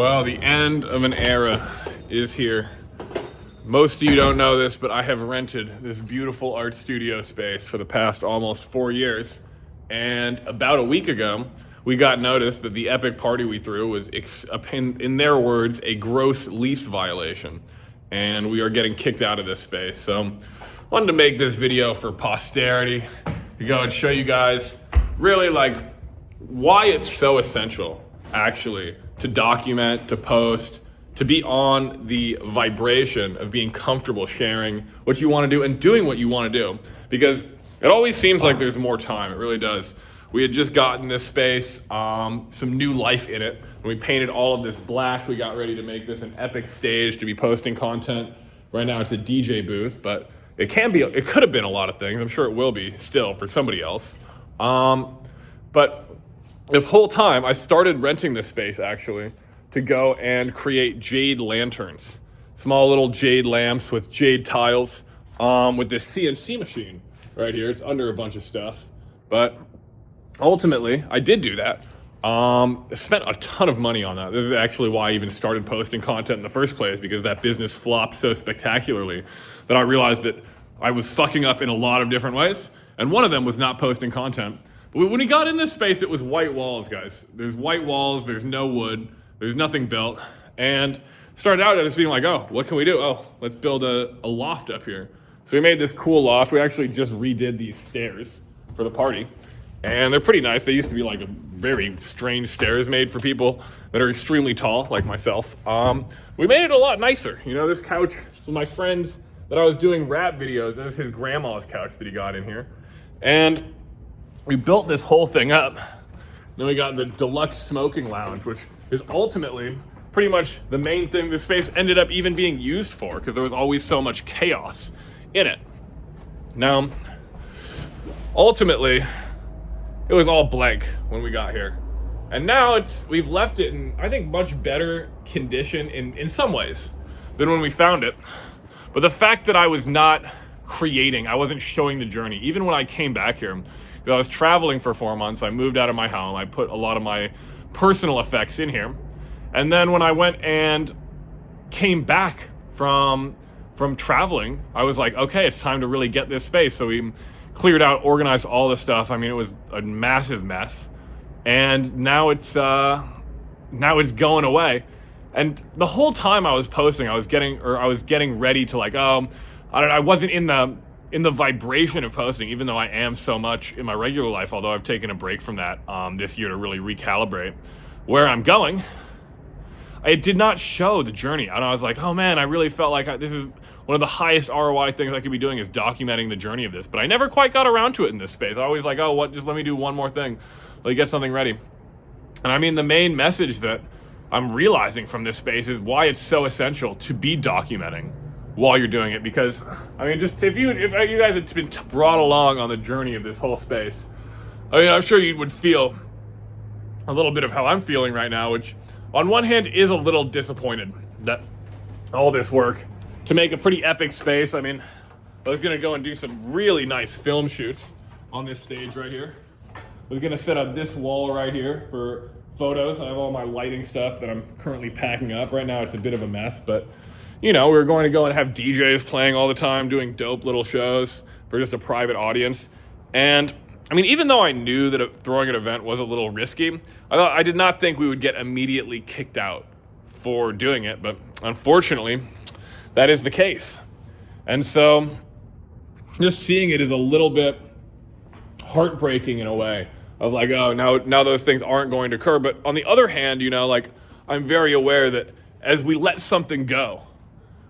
Well, the end of an era is here. Most of you don't know this, but I have rented this beautiful art studio space for the past almost 4 years. And about a week ago, we got notice that the epic party we threw was, in their words, a gross lease violation. And we are getting kicked out of this space. So I wanted to make this video for posterity to go and show you guys really why it's so essential, actually, to document, to post, to be on the vibration of being comfortable sharing what you want to do and doing what you want to do. Because it always seems like there's more time, it really does. We had just gotten this space, some new life in it. And we painted all of this black. We got ready to make this an epic stage to be posting content. Right now it's a DJ booth, but it could have been a lot of things. I'm sure it will be still for somebody else. But this whole time, I started renting this space, actually, to go and create jade lanterns. Small little jade lamps with jade tiles, with this CNC machine right here. It's under a bunch of stuff. But ultimately, I did do that. I spent a ton of money on that. This is actually why I even started posting content in the first place, because that business flopped so spectacularly that I realized that I was fucking up in a lot of different ways. And one of them was not posting content. But when we got in this space, it was white walls, guys. There's white walls, there's no wood, there's nothing built. And started out as being like, oh, what can we do? Oh, let's build a loft up here. So we made this cool loft. We actually just redid these stairs for the party. And they're pretty nice. They used to be like a very strange stairs made for people that are extremely tall, like myself. We made it a lot nicer. You know, this couch, so my friend that I was doing rap videos, this is his grandma's couch that he got in here. And we built this whole thing up. Then we got the deluxe smoking lounge, which is ultimately pretty much the main thing this space ended up even being used for, because there was always so much chaos in it. Now, ultimately, it was all blank when we got here. And now we've left it in, I think, much better condition in some ways than when we found it. But the fact that I was not creating, I wasn't showing the journey, even when I came back here, I was traveling for 4 months. I moved out of my home. I put a lot of my personal effects in here. And then when I went and came back from traveling, I was like, okay, it's time to really get this space. So we cleared out, organized all the stuff. I mean, it was a massive mess. And now it's going away. And the whole time I was posting, I was getting ready to I wasn't in the vibration of posting, even though I am so much in my regular life, although I've taken a break from that this year to really recalibrate where I'm going. I did not show the journey. And I was like, oh man, I really felt like this is one of the highest ROI things I could be doing is documenting the journey of this. But I never quite got around to it in this space. I always just let me do one more thing. Let me get something ready. And I mean, the main message that I'm realizing from this space is why it's so essential to be documenting while you're doing it. Because I mean, just if you guys had been brought along on the journey of this whole space, I mean, I'm sure you would feel a little bit of how I'm feeling right now, which on one hand is a little disappointed that all this work to make a pretty epic space. I mean, I was gonna go and do some really nice film shoots on this stage right here. I was gonna set up this wall right here for photos. I have all my lighting stuff that I'm currently packing up. Right now it's a bit of a mess, but you know, we were going to go and have DJs playing all the time, doing dope little shows for just a private audience. And I mean, even though I knew that throwing an event was a little risky, I did not think we would get immediately kicked out for doing it. But unfortunately, that is the case. And so just seeing it is a little bit heartbreaking in a way of like, oh, now those things aren't going to occur. But on the other hand, you know, like I'm very aware that as we let something go,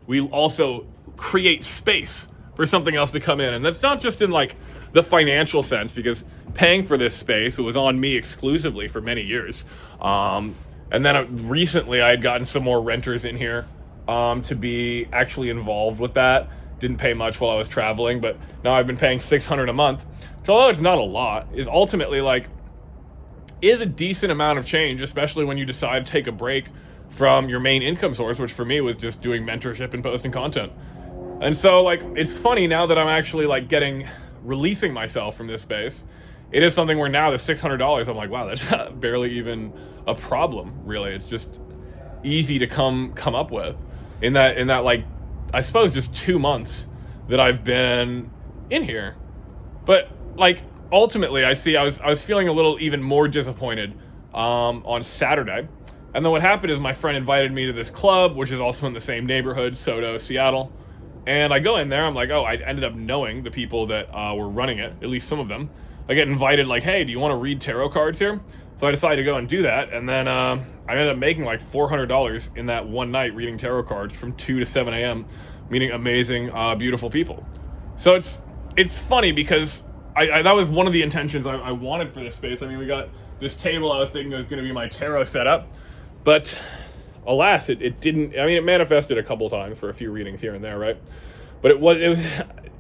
we also create space for something else to come in. And that's not just in like the financial sense, because paying for this space, it was on me exclusively for many years. And then recently I had gotten some more renters in here to be actually involved with that. Didn't pay much while I was traveling, but now I've been paying $600 a month, which although it's not a lot, is ultimately is a decent amount of change, especially when you decide to take a break from your main income source, which for me was just doing mentorship and posting content. And so it's funny now that I'm actually releasing myself from this space. It is something where now the $600, I'm like, wow, that's barely even a problem, really. It's just easy to come up with in that like, I suppose just 2 months that I've been in here. But like, ultimately, I was feeling a little even more disappointed on Saturday. And then what happened is my friend invited me to this club, which is also in the same neighborhood, SoDo, Seattle. And I go in there, I'm like, oh, I ended up knowing the people that were running it, at least some of them. I get invited like, hey, do you want to read tarot cards here? So I decided to go and do that. And then I ended up making like $400 in that one night reading tarot cards from 2 to 7 a.m., meeting amazing, beautiful people. So it's funny because I that was one of the intentions I wanted for this space. I mean, we got this table I was thinking was going to be my tarot setup, but alas, it didn't. I mean, it manifested a couple times for a few readings here and there, right? But it was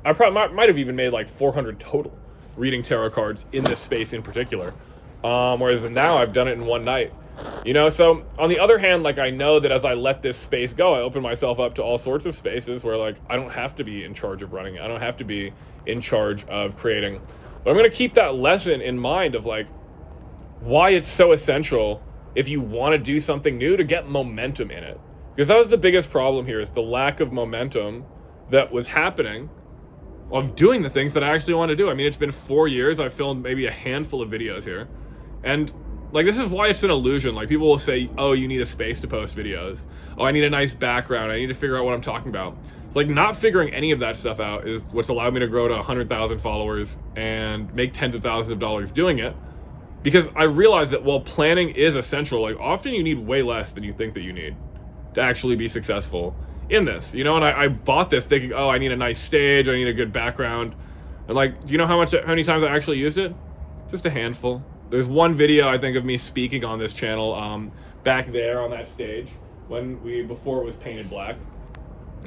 I probably might have even made like 400 total reading tarot cards in this space in particular. Whereas now I've done it in one night, you know? So on the other hand, like, I know that as I let this space go, I open myself up to all sorts of spaces where like, I don't have to be in charge of running it. I don't have to be in charge of creating, but I'm going to keep that lesson in mind of like why it's so essential if you want to do something new to get momentum in it. Because that was the biggest problem here, is the lack of momentum that was happening of doing the things that I actually want to do. I mean, it's been 4 years. I've filmed maybe a handful of videos here. And like, this is why it's an illusion. Like, people will say, oh, you need a space to post videos. Oh, I need a nice background. I need to figure out what I'm talking about. It's like, not figuring any of that stuff out is what's allowed me to grow to 100,000 followers and make tens of thousands of dollars doing it. Because I realized that while planning is essential, like, often you need way less than you think that you need to actually be successful in this, you know? And I bought this thinking, oh, I need a nice stage, I need a good background. And like, do you know how many times I actually used it? Just a handful. There's one video, I think, of me speaking on this channel back there on that stage before it was painted black.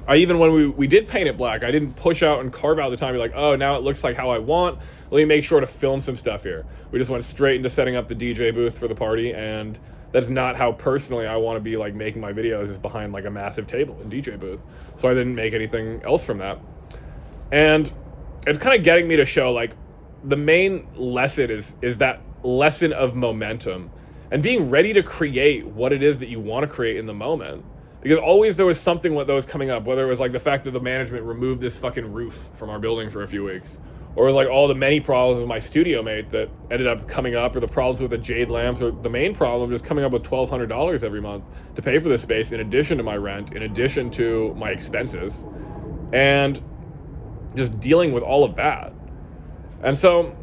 When we did paint it black, I didn't push out and carve out the time, be like, oh, now it looks like how I want. Let me make sure to film some stuff here. We just went straight into setting up the DJ booth for the party, and that's not how personally I want to be like making my videos, is behind like a massive table and DJ booth. So I didn't make anything else from that. And it's kind of getting me to show like the main lesson is that lesson of momentum and being ready to create what it is that you want to create in the moment. Because always there was something that was coming up, whether it was like the fact that the management removed this fucking roof from our building for a few weeks, or like all the many problems with my studio mate that ended up coming up, or the problems with the jade lamps, or the main problem just coming up with $1,200 every month to pay for this space, in addition to my rent, in addition to my expenses, and just dealing with all of that. And so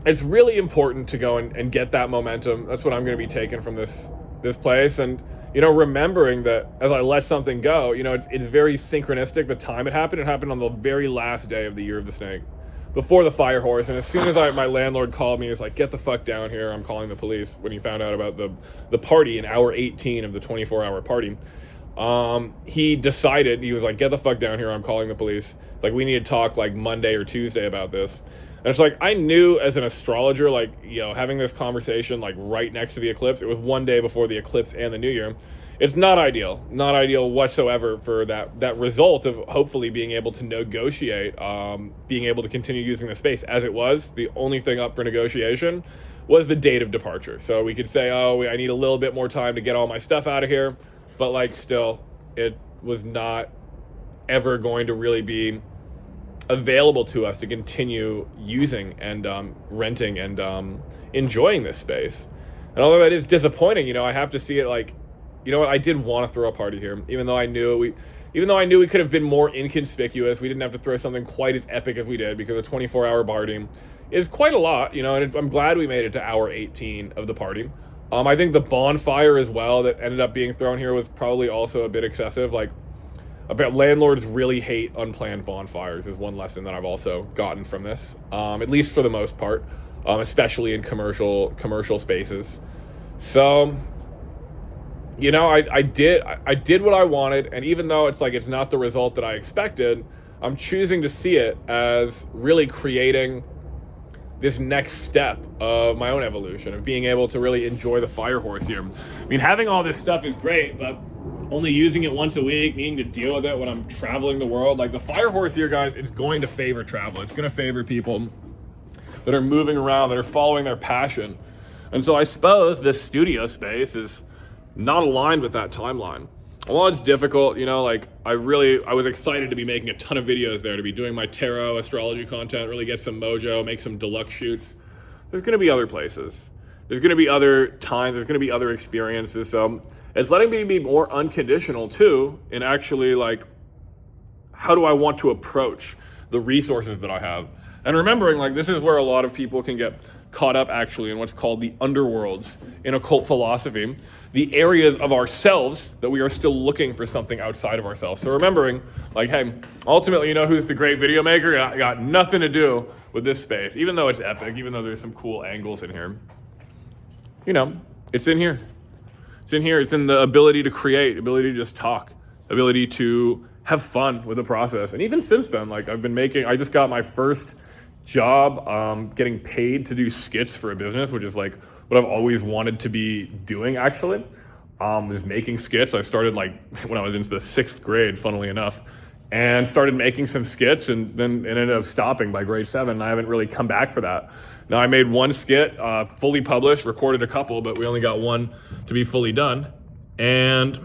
it's really important to go and get that momentum. That's what I'm going to be taking from this place. And, you know, remembering that as I let something go, you know, it's very synchronistic. The time it happened on the very last day of the Year of the Snake, before the fire horse. And as soon as my landlord called me, he was like, get the fuck down here, I'm calling the police, when he found out about the party in hour 18 of the 24-hour party. He decided, he was like, get the fuck down here, I'm calling the police. Like, we need to talk like Monday or Tuesday about this. And it's like, I knew as an astrologer, like, you know, having this conversation like right next to the eclipse, it was one day before the eclipse and the new year. It's not ideal whatsoever for that result of hopefully being able to negotiate, being able to continue using the space as it was. The only thing up for negotiation was the date of departure. So we could say, oh, I need a little bit more time to get all my stuff out of here. But like, still, it was not ever going to really be available to us to continue using and renting and enjoying this space. And although that is disappointing, you know, I have to see it like, you know what, I did want to throw a party here, even though I knew we could have been more inconspicuous. We didn't have to throw something quite as epic as we did, because a 24-hour party is quite a lot, you know, and I'm glad we made it to hour 18 of the party. I think the bonfire as well that ended up being thrown here was probably also a bit excessive. Like, about landlords really hate unplanned bonfires is one lesson that I've also gotten from this, at least for the most part, especially in commercial spaces. So, you know, I did what I wanted, and even though it's like it's not the result that I expected, I'm choosing to see it as really creating this next step of my own evolution, of being able to really enjoy the fire horse here. I mean, having all this stuff is great, but only using it once a week, needing to deal with it when I'm traveling the world, like the fire horse here, guys, it's going to favor travel. It's going to favor people that are moving around, that are following their passion. And so I suppose this studio space is not aligned with that timeline. And while it's difficult, you know, like I was excited to be making a ton of videos there, to be doing my tarot astrology content, really get some mojo, make some deluxe shoots. There's going to be other places. There's going to be other times. There's going to be other experiences. So it's letting me be more unconditional too, in actually like, how do I want to approach the resources that I have? And remembering, like, this is where a lot of people can get caught up actually in what's called the underworlds in occult philosophy, the areas of ourselves that we are still looking for something outside of ourselves. So remembering, like, hey, ultimately, you know who's the great video maker? I got nothing to do with this space, even though it's epic, even though there's some cool angles in here. You know, it's in here. It's in here. It's in the ability to create, ability to just talk, ability to have fun with the process. And even since then, like I just got my first job getting paid to do skits for a business, which is like what I've always wanted to be doing actually, was making skits. I started like when I was into the 6th grade, funnily enough, and started making some skits, and then it ended up stopping by grade 7, and I haven't really come back for that. Now I made one skit, fully published, recorded a couple, but we only got one to be fully done, and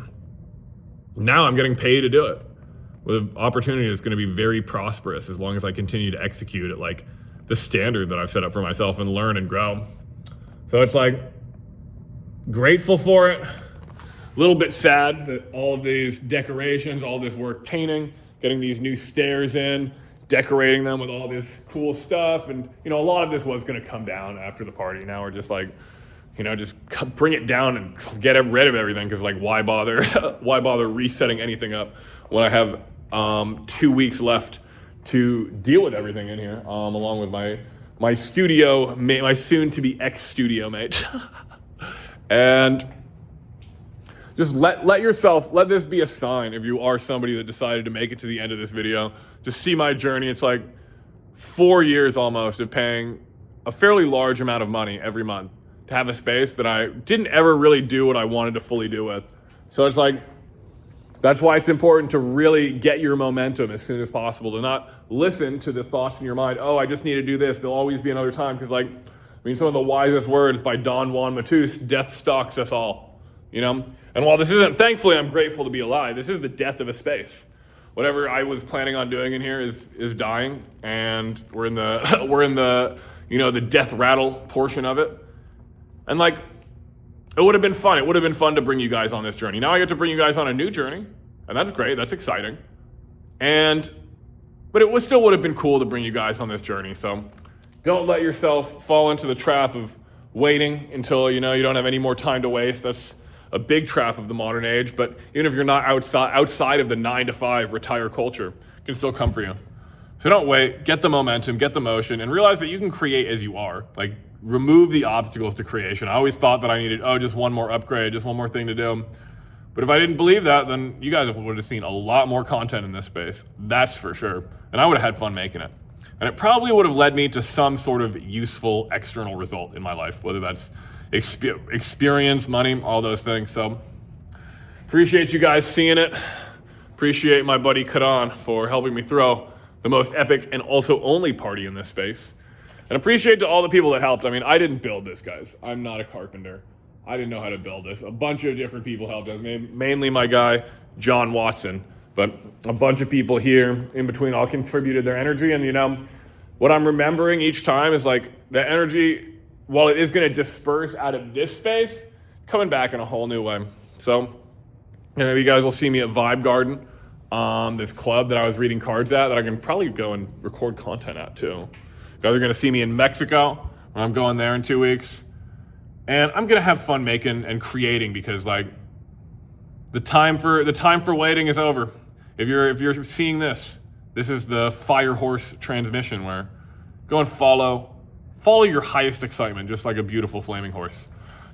now I'm getting paid to do it with an opportunity that's going to be very prosperous as long as I continue to execute at like the standard that I've set up for myself and learn and grow. So it's like grateful for it, a little bit sad that all of these decorations, all this work painting, getting these new stairs in, decorating them with all this cool stuff. And, you know, a lot of this was going to come down after the party. Now we're just like, you know, just bring it down and get rid of everything. Cause like, why bother, why bother resetting anything up when I have 2 weeks left to deal with everything in here, along with my studio mate, my soon to be ex-studio mate. And just let this be a sign if you are somebody that decided to make it to the end of this video. Just see my journey. It's like 4 years almost of paying a fairly large amount of money every month to have a space that I didn't ever really do what I wanted to fully do with. So it's like, that's why it's important to really get your momentum as soon as possible, to not listen to the thoughts in your mind, oh, I just need to do this, there'll always be another time, because like, I mean, some of the wisest words by Don Juan Matus, death stalks us all, you know? And while this isn't, thankfully I'm grateful to be alive, this is the death of a space. Whatever I was planning on doing in here is dying, and we're in the you know, the death rattle portion of it. And like, it would have been fun. It would have been fun to bring you guys on this journey. Now I get to bring you guys on a new journey, and that's great. That's exciting. But it still would have been cool to bring you guys on this journey. So don't let yourself fall into the trap of waiting until, you know, you don't have any more time to waste. That's a big trap of the modern age. But even if you're not outside of the 9-to-5 retire culture, it can still come for you. So don't wait. Get the momentum, get the motion, and realize that you can create as you are. Like, remove the obstacles to creation. I always thought that I needed, just one more upgrade, just one more thing to do. But if I didn't believe that, then you guys would have seen a lot more content in this space. That's for sure. And I would have had fun making it. And it probably would have led me to some sort of useful external result in my life, whether that's experience, money, all those things. So appreciate you guys seeing it. Appreciate my buddy Karan for helping me throw the most epic and also only party in this space. And appreciate to all the people that helped. I mean, I didn't build this, guys. I'm not a carpenter. I didn't know how to build this. A bunch of different people helped us, mainly my guy, John Watson. But a bunch of people here in between all contributed their energy. And, you know, what I'm remembering each time is like the energy, while it is going to disperse out of this space, coming back in a whole new way. So, you know, you guys will see me at Vibe Garden, this club that I was reading cards at that I can probably go and record content at too. You guys are going to see me in Mexico when I'm going there in 2 weeks. And I'm going to have fun making and creating, because like the time for waiting is over. If you're seeing this is the Fire Horse transmission, where go and follow your highest excitement, just like a beautiful flaming horse.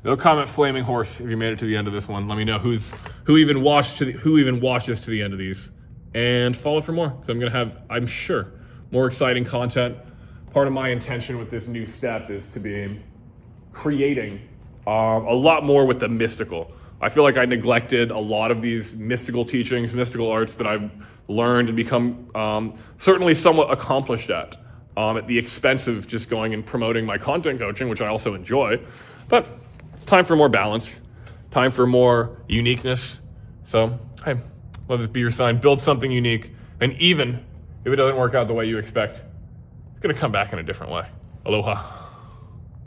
No comment flaming horse if you made it to the end of this one. Let me know who even watches to the end of these, and follow for more. Because I'm going to have, I'm sure, more exciting content. Part of my intention with this new step is to be creating a lot more with the mystical. I feel like I neglected a lot of these mystical teachings, mystical arts that I've learned and become certainly somewhat accomplished at the expense of just going and promoting my content coaching, which I also enjoy. But it's time for more balance. Time for more uniqueness. So, hey, let this be your sign. Build something unique. And even if it doesn't work out the way you expect, it's going to come back in a different way. Aloha.